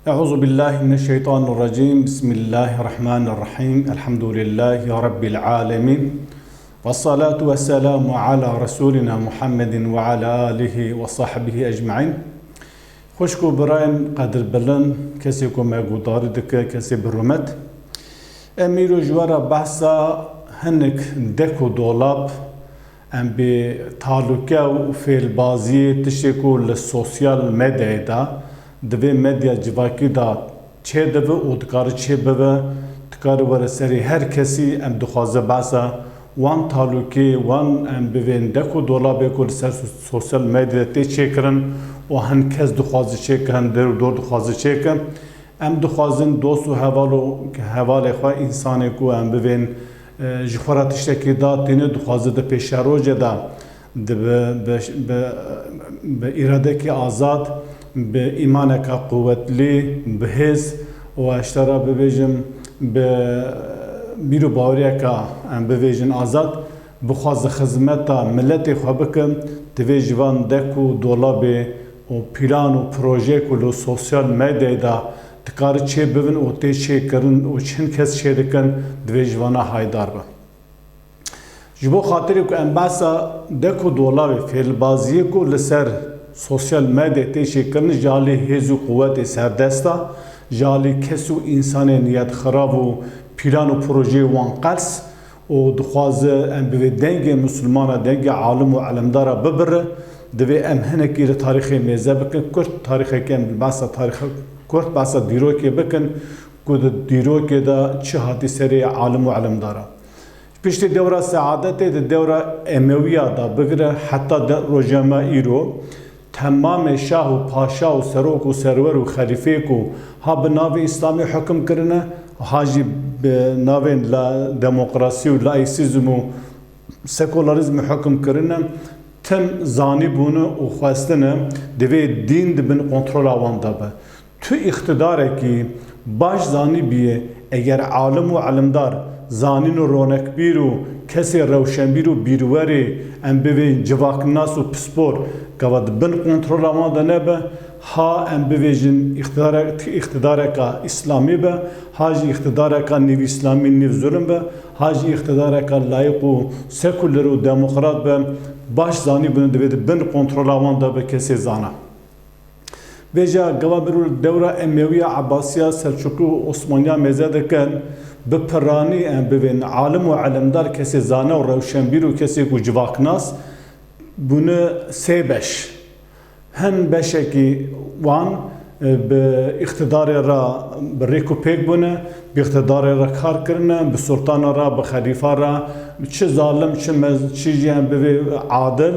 أعوذ بالله من الشيطان الرجيم بسم الله الرحمن الرحيم الحمد لله رب العالمين والصلاة والسلام على رسولنا محمد وعلى آله وصحبه أجمعين خوشكو براين قدر بلن كسيكو مقدار دك كسي برومت أميرو جوارا بحثا هنك دكو دولاب ام به تعلقه في البازي تشكو للسوشيال ميديا دا دوی مدیا جواکی دا چه دوی و دکار چه بوه دکار ورسری هر کسی ام دخوازه بحثا وان تعلقی وان ام بوین دکو دولابه کل سر سوشیال مدیا تی چه کرن و هن کس دخوازه چه کرن در دور دخوازه چه کرن ام دخوازن دوست و حوال خواه انسانی کو ام بوین جخورات اشتکی دا تینه دخوازه دا پیش روژه دا به اراده کی آزاد به ایمان که قوتلی به حس و اشترا ببیجم به بیرو باوریه که ببیجن آزاد بخواز خدمت ملت خواه بکن دوی جوان دکو دولابه و پیلان و پروژه کلو سوشیال مدیا دا دکار چه ببین و تی چه کرن و چند کس چه دکن دوی جوانا هایدار با جبو خاطری که انباسا دکو دولابه فیل بازیه کو لسر سوشیال مدیا تیشی کرن جالی هزو قوت سردستا جالی کسو انسان نیت خراب و پیلان و پروژه وان قلس و دخوازه ام به دنگ مسلمان دنگ عالم و علمدار ببره دوی ام هنکی تاریخ میزه بکن کرد تاریخ کم بحث تاریخ کرد بحث دیرو که بکن کد دیرو که دا چه هاتی سری عالم و علمداره پشت دوره سعادت دوره امویه دا بگره حتی روجما ایرو تمام شاه و پاشا و سروک و سرور و خلیفه کو ها به ناو اسلامی حکم کرنه هاجی به ناو دموکراسی و لایسیزم و سکولاریزم حکم کرنه تم زانی بونه و خواستنه دوی دین دبن کنترل آوان دابه تو اقتداره که باش زانی بیه اگر عالم و علمدار زانین و رونکبیر و کسی روشنبیر و بیروری ام بوین جواکناس و پسپور که بن کنترل آمان ده نبه ها ام بویجن اقتدار که اسلامی به هاجی اقتدار که نیو اسلامی نیو ظلم به هاجی اقتدار که لایق و سکولر و دموکرات به باش زانی بن کنترل آمان ده به کسی زانه ویجا گوابرو دوره امویه عباسیه سلچوکو و عثمانیه مزده کن به پرانی ام ببین عالم و علمدار کسی زانه و روشنبیر و کسی کو جواکناس بونه سه بش هن بشه که وان به اقتدار را به ریکو پیک بونه به اقتدار را کار کرنه به سلطان را به خلیفه را چه ظالم چه جیان به عادل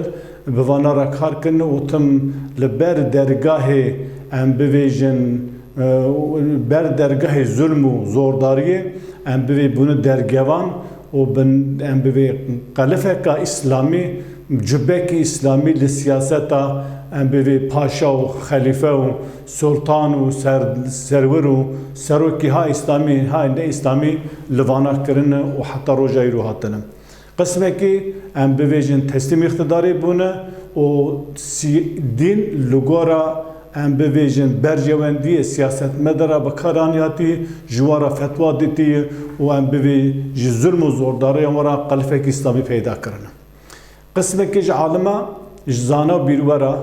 به وانا را کار کنه و تم لبر درگاه ام بویجن بر درگاه ظلم و زورداریه ام بوی بونه درگوان و ام بوی قلفه که اسلامی جبه که اسلامی لسیاستا ام بوی پاشا و خلیفه و سلطان و سرور و سروکی ها اسلامی ها نه اسلامی لوانا کرنه و حتی روجای رو هاتنم قسمه که ام بویجن تسلیم اقتداری بونه و دین لگورا ام بویژن برجواندی سیاست مداره بکارانیاتی جوارا فتوا دیتی و ام بویژ ظلم و زورداری امورا قلفه اسلامی پیدا کرنه قسمه که عالمه جزانا بیرورا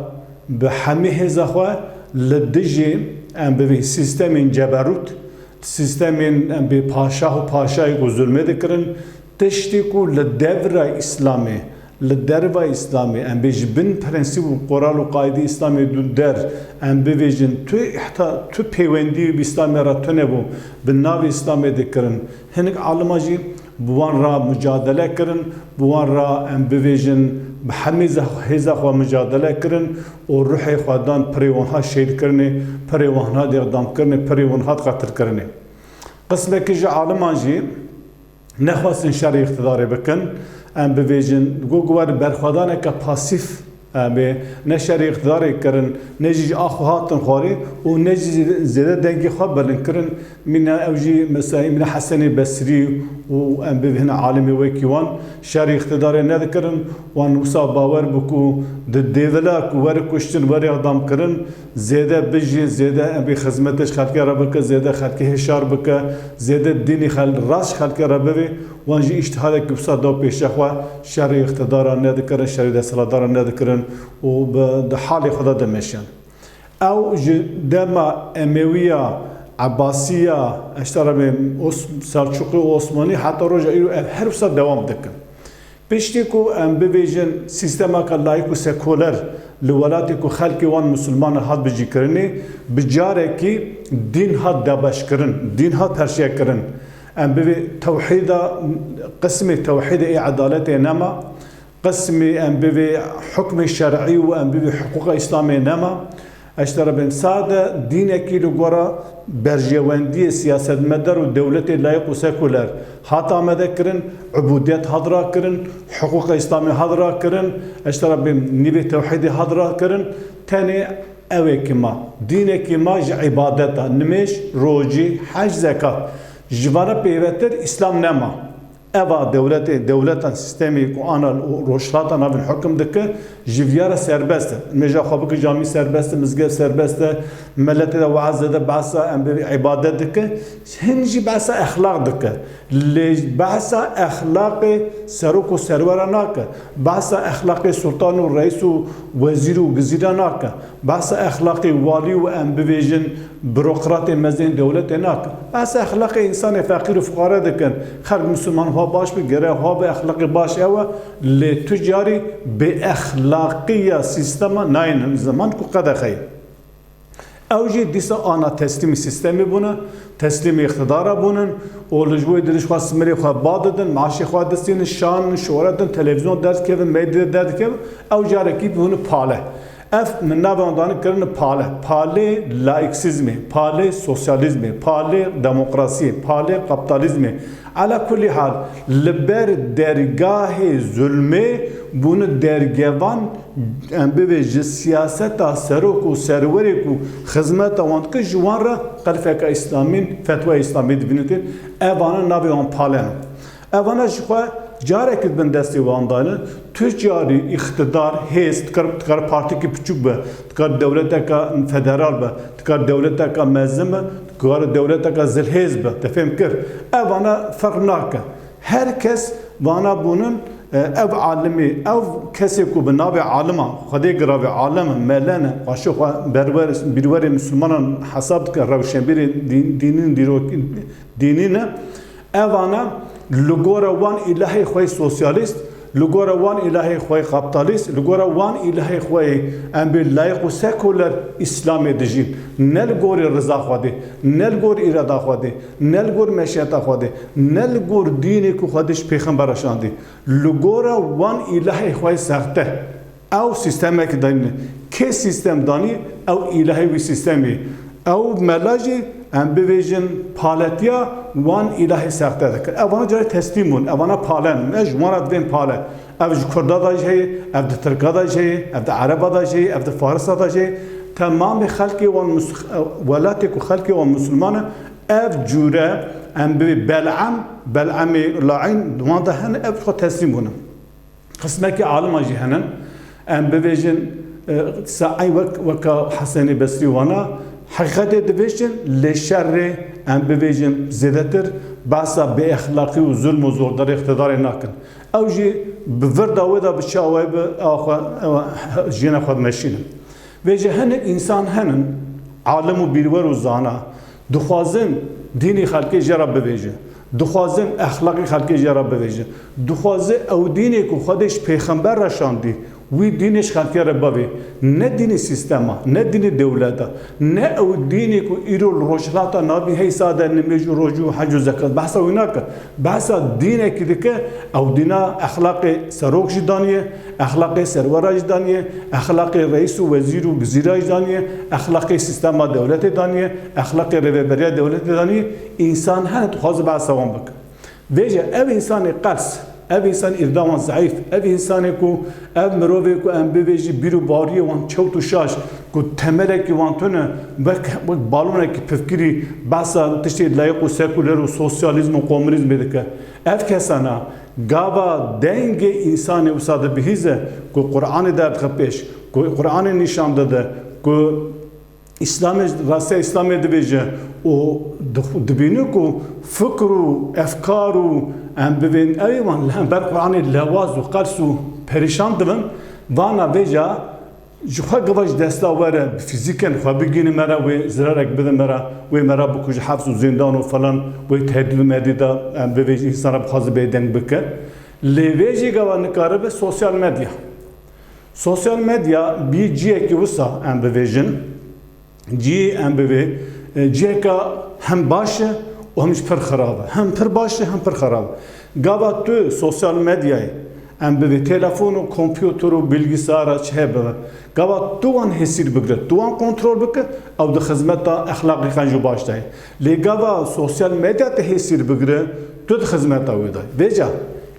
به همه هزخواه لدجی ام بویژ سیستم جبروت سیستم ام بی پاشا و پاشای کو ظلمه دکرن تشتی کو لدور اسلامی لدروا اسلامی ام بیج بن پرنسیب و قرآن و قاعده اسلامی دو در ام بیجن تو پیوندی و اسلامی را تو نبو بناو اسلامی دکرن هنگ عالماجی بوان را مجادله کرن بوان را ام بیجن به همه هزا خوا مجادله کرن و روح خودان پریوانها شهید کرنه پریوانها اقدام کرنه پریوانها قتل کرنه قسمه که عالماجی نخواستن شرع اقتداری بکن ام بویژن گوگوار برخوادانه که پاسیف به نشر اقتداری کردن نجی آخواتن خواری و نجی زیاده دنگی خواب برن کردن من اوجی مثلا من حسن بصری و ام به هنا عالمی وکیوان شر اقتداری ندکردن و نوسا باور بکو دیولا کو ور کشتن ور اقدام کردن زیاده بجی زیاده ام به خدمتش خلقی را بک زیاده خلقی هشار بک زیاده دینی خل راس خلقی را بوی وانجی اجتهاد کبسا دو پیشخوا شر اقتدار ندکردن شر دستلدار ندکردن و به حال خدا دمشن او دما امویه عباسیه اشترا به سلجوقی و عثمانی حتی روزا ایرو هر وسط دوام دکن پشتی کو ام ببیجن سیستما که لایک و سکولر لولاتی کو خلقی وان مسلمان هات بجی کرنی بجاره کی دین هات دبش کرن دین هات پرشیا کرن ام ببی توحید قسم توحید ای عدالت نما قسم ام ببی حکم شرعی و ام ببی حقوق اسلامی نما اشترا بن ساده دین کی لگورا برجواندی سیاست مدار و دولت لایق و سکولر هات آمده کرن عبودیت حضرا کرن حقوق اسلامی حضرا کرن اشترا بن نیو توحید حضرا کرن تاني اوه کما دین کما عبادت نمیش روجی حج زکات جوانا پیوتر اسلام نما اوا دولت سیستمی کو آنال روشلاتا نابن حکم دکه جویار سربسته مجا خوابک جامی سربسته مزگل سربسته ملت دا وعز دا بعثا عبادت دکه هنجی بعثا اخلاق دکه بعثا اخلاق سروک و سرورا ناکه بعثا اخلاق سلطان و رئیس و وزیر و گزیرا ناکه بعثا اخلاق والی و بویژن بروقرات مزین دولت ناکه بعثا اخلاق انسان فقیر و فقاره دکن خلق مسلمان ها باش بگره ها به اخلاق باش اوه لتجاری به اخلاقی سیستم ناین زمان کو قد خیر اوجی دیسا آنا تسلیم سیستمی بونه تسلیم اقتدار بونن و لجوی دلش خواه سمری خواه باددن معاشی خواه دستین شان شهرتن تلویزیون درد که میدی درد که او جارکی بونه پاله اف من ناباندانی کرن پاله لایکسیزمی پاله سوسیالیزمی پاله دموکراسی پاله کپیتالیزمی على كل حال لبر درگاه ظلمه بون درگوان بویج سیاست سروک و سروریک و خدمت وان که جوان را قلفک اسلامی فتوى اسلامی دبینتین اوانا نابی آن پالن اوانا جخوا جاره کد بن دستی واندانه تجاری اقتدار هست تکار پارتی کی پچوب به تکار دولت کا فدرال به تکار دولت کا مزم تکار دولت کا زلهز به تفهم کر اوانا فرق ناکه هر کس وانا بونن او عالمی او کسی کو بناب عالم خدای گراب عالم ملن قاشو برور مسلمانان حساب که روشن بیر دینین اوانا لگورا وان الهی خوی سوسیالیست لگورا وان الهی خوی کپیتالیست لگورا وان الهی خوی ام بی لایق و سکولر اسلامی دجین نلگور رضا خواده نلگور اراده خواده نلگور مشیت خواده نلگور دینی که خودش پیغمبر شاندی لگورا وان الهی خوی سخته او سیستمی که دانی که سیستم دانی او الهی وی سیستمی او ملاجی ام بویژن پالتیا وان الهی سخته دکر اوانا جای تسلیمون اوانا پالن اج وانا دوین پاله او کرده داش هی او ده ترکا داش هی او ده عربا داش هی او ده فارس داش هی تمام خلقی وان ولاتی کو خلقی وان مسلمان او جوره ام بوی بلعم لاعین دوان ده هن او خود تسلیمون قسمه که عالم آجی هنن ام بویژن سعی وکا حسن بصری وانا حقیقت دویشن لشر ام بویژن زیادتر باسا به اخلاقی و ظلم و زوردار اقتدار نکن او جی بورد آویدا بچاوی به جین خود مشینن ویجه هن انسان هنن عالم و بیرور و زانا دخوازن دینی خلقی جرا بویجه دخوازن اخلاقی خلقی جرا بویجه دخوازه او دینی که خودش پیغمبر رشاندی وی دینش خلقی را باوی نه دین سیستما نه دین دولتا نه او دینی که ایرو روشلاتا نابی هی ساده نمیجو روجو حج و زکات بحثا وینا که بحثا دینه که دیگه او دینا اخلاق سروک جدانیه اخلاق سرورا جدانیه اخلاق رئیس و وزیر و گزیرا جدانیه اخلاق سیستما دولت دانیه اخلاق رویبریا دولت دانیه انسان هنه تو خواست بحثا وان بکن ویجه او انسان قلس ev insan irdavan zayıf, ev insanı ku ev merove ku em beveji biru bariye wan çevt û şaş ku temelek wan tune bek balonek pefkiri basa tiştê layık û seküler û sosyalizm û komünizm dike. Ev kesana gava denge insanı usada bihize ku Kur'an'ı der xepeş ku Kur'an'ı nişan dede ku İslam'ı rastı İslam'ı dibece o dibini ku fikru efkaru em bivin eyvan lehim ber Kur'an'ı levaz u qarsu perişan dibin vana veja جخوا قواج دستا وره فيزيكا خوا بيجيني مرا وزرارك بدن مرا ومرا بكوج حبس وزندان وفلان وتهديد مديدا ام بيجي انسان بخاز بيدن بك ليفيجي قوا نقارب سوشيال ميديا سوشيال ميديا بي جي كي وسا ام بيجن جي ام بي جي كا هم باش وهمش پر خرابه هم پر باش هم پر خراب قوا تو سوشيال ميديا ام به تلفن و کامپیوتر و bilgisayara çhebe gava tuan hesir bigre tuan kontrol bike ev de xizmeta axlaqi xanju baştay le gava sosyal medya te hesir bigre tu de xizmeta weda veja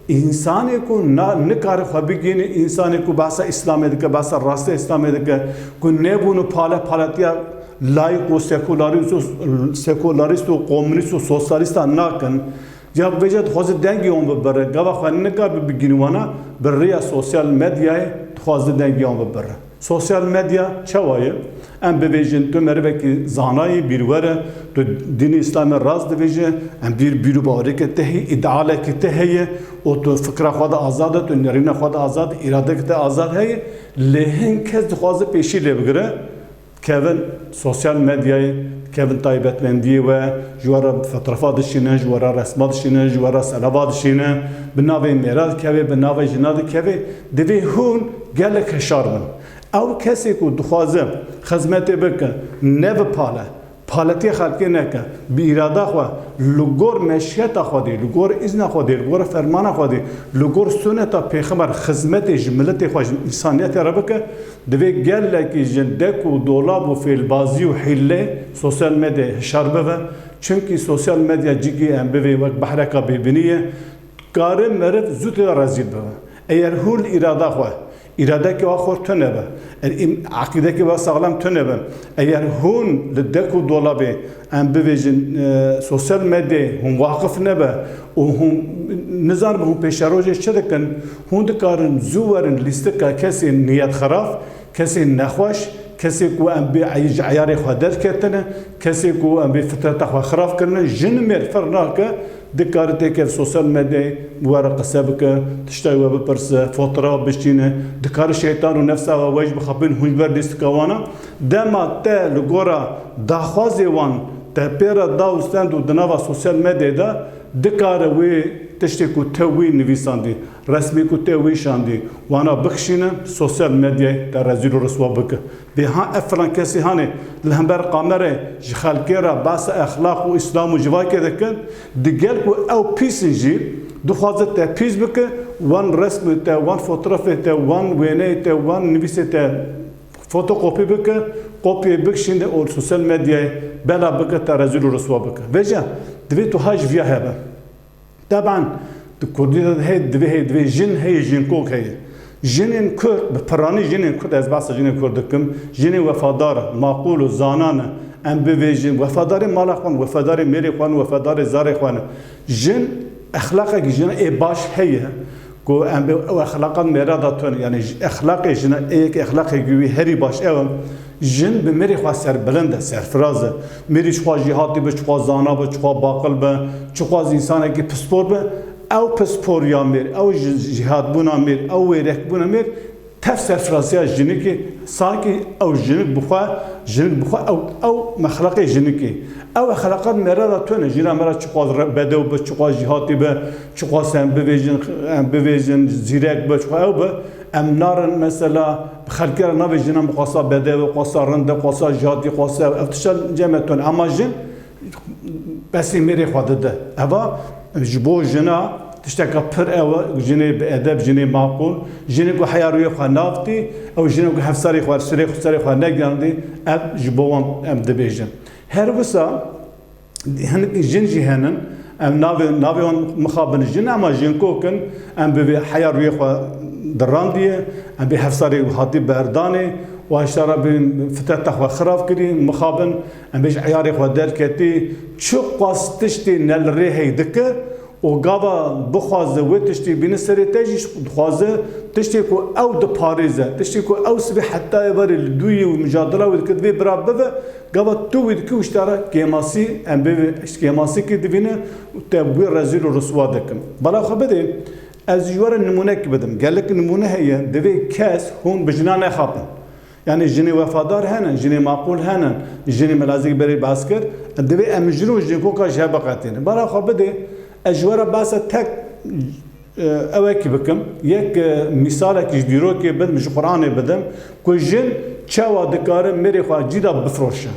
insani ko na ne kar xabigini insani ko basa islam edike basa raste islam edike ko ne bunu pala palatiya layık o sekülerist o komünist o sosyalist anlakan جاب وجد خوازه دنگی اون ببره گاوا خانه نکار بگیروانا بریا سوشال مدیای خوازه دنگی اون ببره سوشال مدیا چوایه ام ببیجن تو مربکی زانایی بیروره تو دین اسلام راز دویجه ام بیرو باوری که تهی ادعاله که تهیه و تو فکر خود آزاده تو نرین خود آزاد اراده که آزاد هی لهن کس خوازه پیشی لبگره کevin sosyal medyayı kevin taybetmendiye ve jwara fotoğrafa dışına jwara resma dışına jwara salava dışına binave merad keve binave jinad keve devi hun gelek heşarmın ev kesi ku duxazı xizmete beke nev pala palatiye xalqi neke bi irada xwe lugor meşiyeta xwe lugor izna xwe lugor fermana xwe lugor suneta peyxember xizmete jmilete xwe insaniyete rabeke devi geleki jindek u dolab u filbazi u hille sosyal medya şarbe ve çünkü sosyal medya cigi embevi ve bahraka bibiniye karı merif zütle razil be eğer hul irada xwe irade ki axor tönebe akide ki sağlam tönebe eğer hun lidek u dolabe embevijin sosyal medya hun vakıf nebe o hun nizar bu peşeroje çedekin hun dikarın zuverin liste kesin niyet xaraf kesin nexweş kesi ku em bi ayarê xwe derketine kesê ku em bi fitreta xwe xirab kirine jin mêr fir nake dikare têkev sosyal medyayê were qise bike tiştê we bipirse fotoğraf bişîne dikare şeytan û nefsa we wej bixebin hûn ber dîstika wana dema te li gora daxwazê wan te pêra da û stend û di nava sosyal medyayê de dikare wê tiştê ku te wî nivîsandî resmî ku te wî şandî wana bixşîne sosyal medyayê te rezîl û riswa bike bê ha ev filan kesî hanê li hember qamerê ji xelkê re basa exlaq û îslam û civakê dikin digel ku ew pîsîn jî dixwaze te pîs bike wan resmê te wan fotoğrafê te wan wêneyê te wan nivîsê te fotokopî bike kopyê bikişîne û sosyal medyayê bela bike te rezîl û riswa bike veja divê tu ha ji viya hebe طبعا Kurdî de hey divê jin hey jinkok heye jinên Kurd bi piranî jinên Kurd ez behsa jinên Kurd dikim jinên wefadar maqûl û zanan em bivêjin wefadarê mala xwe wefadarê mêrê xwe wefadarê zarê xwe jin exlaqekî jina ê baş heye ku em bi ew exlaqan mêra da tune yani exlaqê jina êyekî exlaqekî wî herî baş ew jin bi mêrê xwe serbilind e serfiraz e mêrî çixwa jîhatî bi çixwa zana bi çixwa baqil bi çixwa însanekî pispor bi ew pisporiya mêr ew jîhatbûna mêr ew wêrekbûna mêr tev serfiraziya jinekî sanki ew jinik bixwe ew mexleqê jinikî ew exlaqan mêra da tune jîna me ra çixwa bedew bi çixwa jîhatî bi çixwa sen bivêjin zîrek bi çixwa ew bi em narin mesela xelkê re navê jinan bixwasa bedevê xwasa rinde xwasa jîhatî xwasa ev tişa cem tune ama jin besî mêrê xwe dide eva ji bo jina tişteka pir ew jinê bi edeb jinê maqûl jinê ku heya rûyê xwe navtî ew jinê ku hevsarê xwe serê xwe negirandî ev ji bo wan em dibêjin her wisa hinek jin jî henin ام ناوی اون مخابن جن اما جن کوکن ام به حیا روی خو دراندیه ام به حفصاری هاتی بردانه و اشترا بین فتات خو خراب کری مخابن ام به عیاری خو در کتی چو قاستشتی نل ری هیدکه و گاوا بخوازه و تشتی بین سری تجیش خوازه تشتی کو او د پاریزه تشتی کو او سبی حتی بر دوی و مجادله و کدوی براب به گاوا تو وید کی اشترا کیماسی ام به کیماسی کی دوینه تبوی رزیل و رسوا دکم بلا خو بده از جوار نمونه کی بدم گلک نمونه هي دوی کس هون بجنان خاطن يعني جني وفادار هنا جني معقول هنا جني ملازق بري باسكر دوی امجرو جني کوکا جابقاتين بلا خو بده اجوره بس تك اوکی بکم یک مثال کیش دیرو که بد مش قرآن بدم که جن چوا دکاره میری خواهد جیدا بفروشه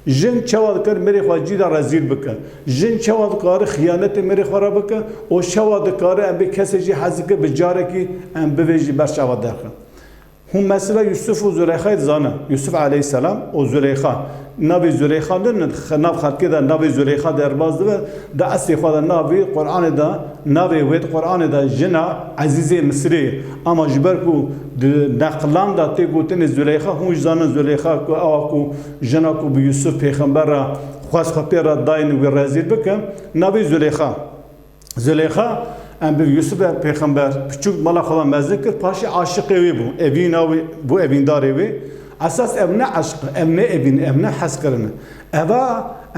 جن چوا دکاره میری خواهد جیدا رزیل بکه جن چوا دکاره خیانت میری خواهد بکه و چوا دکاره ام به کسی جی حزیکه بجاره کی ام بویجی بر چوا درخه هم مثلا یوسف و زلیخا زانه یوسف علیه السلام و زلیخا نبی زلیخا نه ناب خالقی دا نبی زلیخا در باز دو دا اصلی خدا نبی قرآن دا نبی وید قرآن دا جنا عزیز مصری اما جبر کو نقلان دا تی گوتن زلیخا هم زانه زلیخا کو آکو جنا کو به یوسف پیغمبر را خواست خپیر را داین و رزیل بکن نبی زلیخا ام به یوسف پیغمبر küçük mala خدا مزن کرد پاشی عاشق وی بو evin او bu evindar evi اساس امنه عشق امنه evin امنه حس کرنه اوا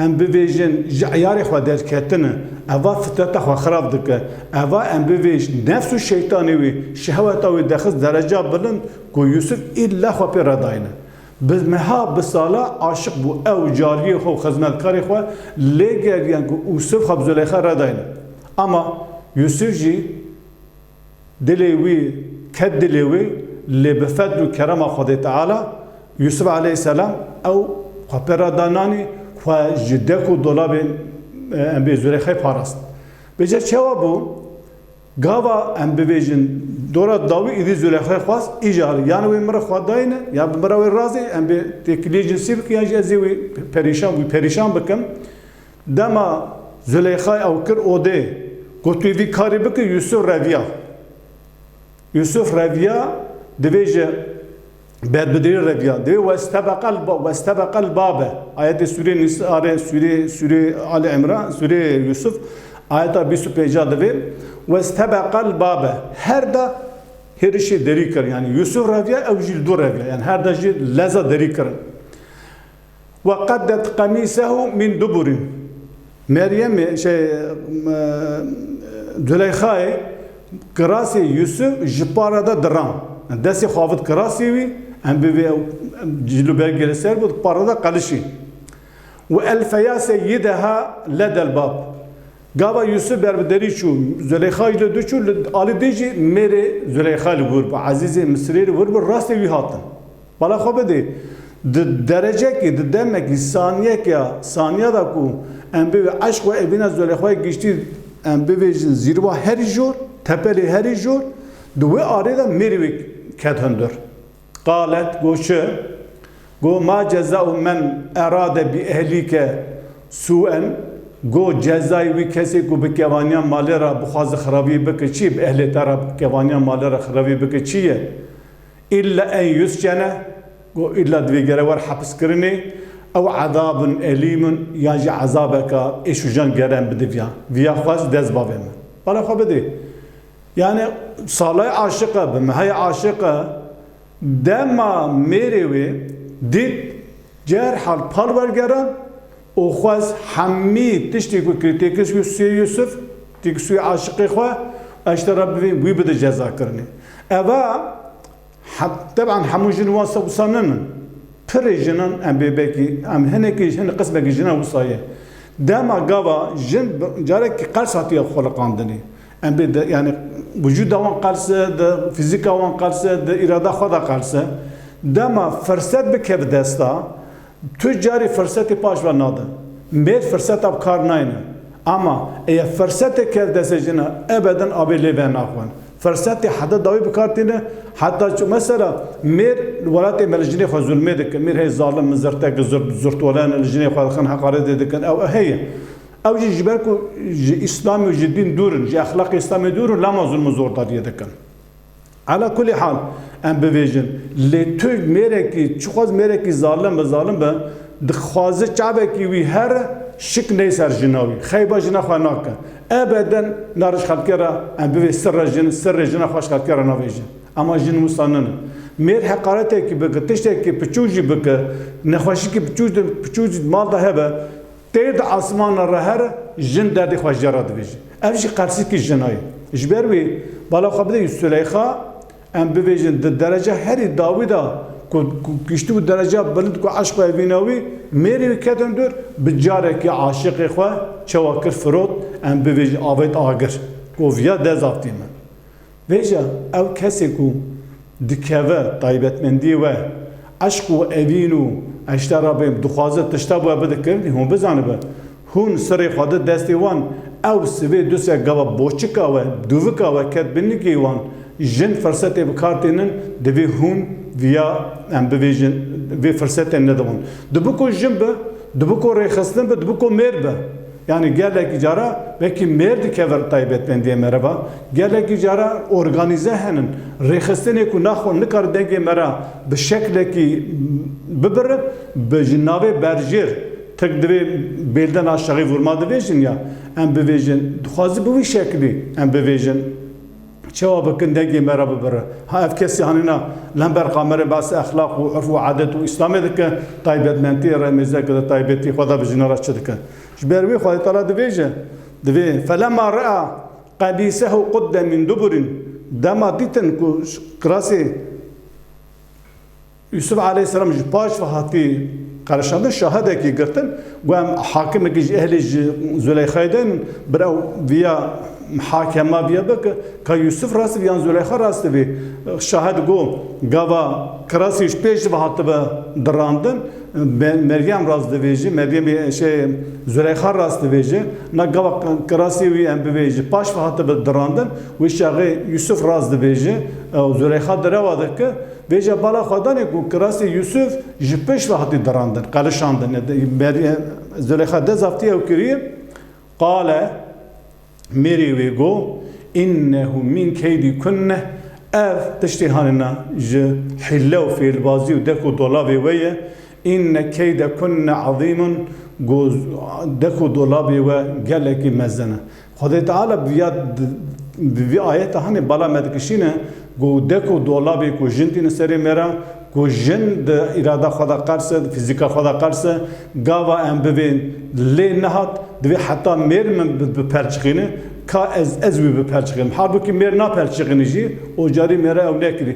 ام به ویژن جعیار خو در کتنه اوا فتات خو خراب دکه اوا ام به ویژ نفس şeytani وی شهوت او دخل درجه بلند کو یوسف الا خو پر داینه بمها بسالا عاشق بو او جاری خو خدمتکار خو لگر یان کو یوسف خو زلیخا را داینه اما یوسف جی دلوی کد دلوی لبفضل و کرم خدا تعالی یوسف علیه السلام او خبر دانانی و جدک و دولاب ام به زلیخا پاراست بجا چوا بو گاوا ام بویجن دورا داوی ایدی زلیخا خواست ایجار یعنی وی مر خداینه یا مر وی راضی ام به تکلی جنسی بکی اجازی وی پریشان بکم دما زلیخا او کر اوده گوتوی وی کاری بکه یوسف رویا دویجه بدبدری رویا دوی واستبق الباب آیت سوره نساء سوره آل عمران سوره یوسف آیت 25 دوی واستبق الباب هر دا هر شی دری کر yani یوسف رویا او جیل دو رویا yani her da جیل لذا دری کر وقدت قميصه من دبر مريم زلیخای کراسی یوسف جپارا دا درام دستی خواهد کراسی وی ام به جلو برگل سر بود پارا دا قلشی و الفیاس یدها لد الباب گاوا یوسف بربدری چو زلیخای لدو چو آلی دیجی میره زلیخای لور با عزیز مصری لور با راست وی هاتن بالا خواه بده درجه که دمه که ثانیه دا کو ام به عشق و ابن زلیخای گشتی ام بویژن زیروا هر جور تپلی هر جور دوی آریدا میری کدهندر قالت گوشه گو ما جزاء من اراد بی اهلی که سوءن گو جزای وی کسی کو بکوانیا مالی را بخواز خرابی بکه چی به اهلی ترا بکوانیا مالی را خرابی بکه چیه الا ان یسجنه گو الا دوی گرور حبس کرنی او عذاب الیم یاجی عذابک ایشو جان گرم بدویا ویا خواست دز بابم بالا خو بده yani salay aşıka bimhay aşıka dema merevi dit cerhal parvergeran o khaz hammi tişti ku kritikis Yusuf tiksu aşıkı khwa اشترى بوي بده جزا کرني اوا طبعا حموجن واسب سنن پرجنن ام بيبكي ام هنكي هن قسمه جنا وصايه دما قوا جن جارك قرصاتي خلقاندني ام يعني وجود وان قرصه ده فيزيكا وان قرصه ده اراده خدا قرصه دما فرصت بكب دستا تجاري فرصتي باش وناده ميت فرصت اب کار ناینه اما ايه فرصت كيف دسجنا ابدا ابي لبن اخوان فرصت حدا داوي بكارتينه حتى مثلا مير ولات ملجني خو ظلمه دك مير هي ظالم مزرتك زرت ولان الجني خو خن حقاره دك او هي ew jî ji ber ku ji İslamê û ji dîn dûrin, ji exlaqê İslamê dûrin, lama zulm û zordariye dikin. Ala kulî hal em bibêjin lê tu mêrekî çixwaz mêrekî zalim be dixwaze çavekî wî her şik ney ser jina wî xeyba jina xwe nake ebeden nariş xelkê em bivê sirrê jina xwe ji xelkê re navêjin ama jin wisa nine mêr heqaretekî bike tiştekî piçû jî bike nexweşîkî piçû jî mal da hebe tê di asmana re her jin derdê xwe ji ra dibêje ev jî qersîkî jina ye ji ber wî bala xwe bide Süleyxa em bibêjin di derece herî Dawîda ku giştî û dereca bilind ku eşq û evîna wî mêrê wî ketin dur bi carekî aşiqê xwe çawa kir firot em bibêjin avêt agir ku viya dezavtî min vêja ew kesê ku dikeve taybetmendiyê we eşq û evîn û eştera bêm dixwaze tişta bu bidikirin hûn bizanibe hûn sirê xwe di destê wan ew sivê dusek gava boçika we dûvika we ket binnikê wan jin fırsatê bi kar tênin divê hûn viya em bibêjin vê fırsatê nedibin dibi ku jin be dibi ku rêxistin be dibi ku mêr be yani gelekî cara vekî mêr dikeve taybetmendiyê me re ve gelekî cara organize henin rêxistinê ku naxwe nikar dengê me re bi şeklekî bibirin bi ji navê berjêr tek divê bêlden aşağı vurma dibêjin ya em bibêjin dixwazî bi wî şeklî em bibêjin çawa bikin dengê me re bibire ha ev kesî hanîna lember qamerê basî exlaq û urf û adet û İslamê dike taybetmendiyê remêzeke de taybetî xwe da bi jina re çi dike ji ber wî Xwedî Teala dibêje divê felemma rea qebîsehu qudde min duburin dema dîtin ku kirasê Yusuf aleyhisselam ji paş ve hatî qarşandin şahedekî girtin gu em hakimekî ji ehlê ji Züleyxayê denin bir ew viya muhakema viya bike ka Yusuf rast viyan Züleyxa rast vê şahed got gava kirasê ji pêş ve hatibe dirandin Meryem rast dibêje Meryem şey Züleyxa rast dibêje na gava kirasê wî em bibêje paş ve hatibe dirandin wê şaxê Yusuf rast dibêje Züleyxa direva dike vêja bala xwedanê ku kirasê Yusuf ji pêş ve hatî dirandin qelişandin Züleyxa dezavtiye ew kiriye qale mêrê wê got innehu min keydî kunne ev tiştê hanîna ji hîle û fêlbazî û dek û dolavê we ye inne keyde kunne azîmun got dek û dolavê we gelekî mezin e Xwedê Teala bi vî ayeta hanê bala me dikişîne got dek û dolavê ku jin tîne serê me re ku jin di îrada xwe de qerse fîzîka xwe de qerse gava em bibên lê nehat divê heta mêr min biperçixîne ka ez wî biperçixînim halbukî mêr naperçixîne jî o carî mêre ew nekirî